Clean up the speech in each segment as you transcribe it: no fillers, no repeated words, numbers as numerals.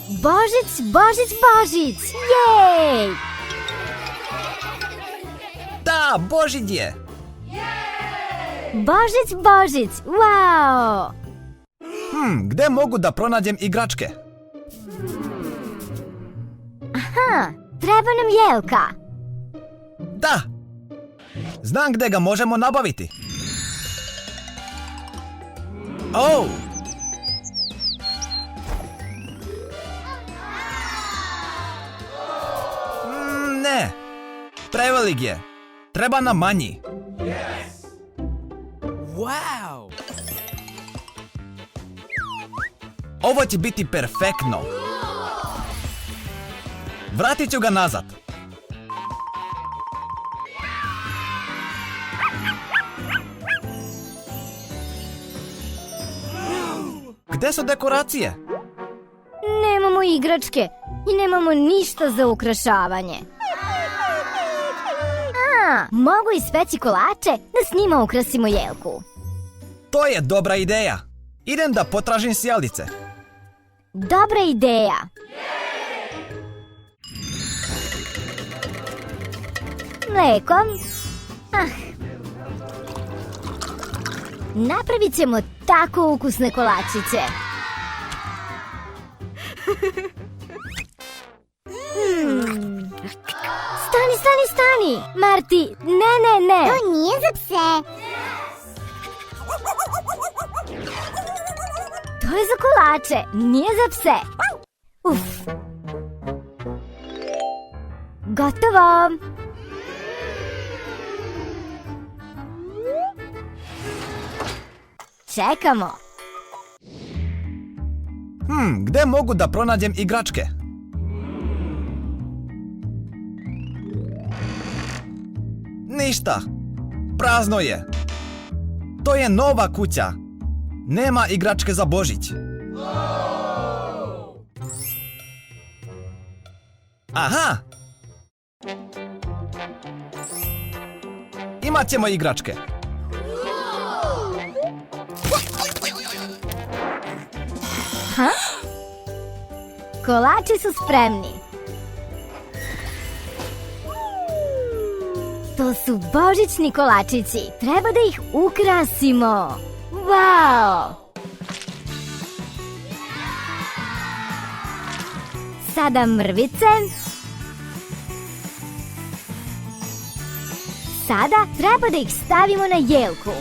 Božić, Božić, Božić! Jej! Da, Božić je! Božić, Božić, wow! Gde mogu da pronađem igračke? Aha, treba nam jelka. Da! Znam gde ga možemo nabaviti. Oh! Ne! Prevelik je. Treba nam manji. Wow! Ovo će biti perfektno. Vratit ću ga nazad. Gde su dekoracije? Nemamo igračke i nemamo ništa za ukrašavanje. Mogu ispeći kolače da s njima ukrasimo jelku. To je dobra ideja. Idem da potražim sjelice. Dobra ideja. Mleko. Napravit ćemo tako ukusne kolačiće. Stani! Marti, ne! To nije za pse. To je za kolače, nije za pse. Uf. Gotovo. Čekamo. Gde mogu da pronađem igračke? Ništa. Prazno je. To je nova kuća. Nema igračke za Božić. Aha! Imat ćemo igračke. Kolači su spremni. To su božićni kolačići. Treba da ih ukrasimo. Wow! Sada mrvice. Sada treba da ih stavimo na jelku.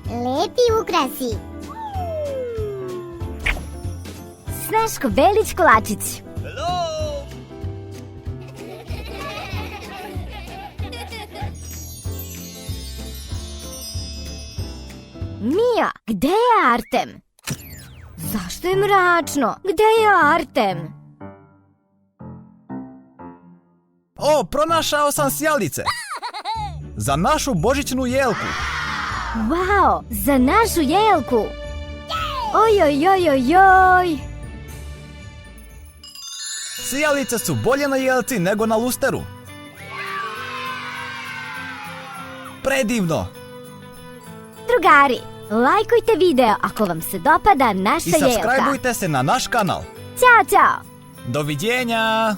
Lepi ukrasi. Sneško Belić kolačić. Mija, gde je Artem? Zašto je mračno? Gde je Artem? O, pronašao sam sjelice. Za našu božićnu jelku. Wow, za našu jelku. Oj. Sjelice su bolje na jelci nego na lusteru. Predivno. Drugari, lajkujte video ako vam se dopada naša I jelka. subscribeujte se na naš kanal. Ćao! Doviđenja!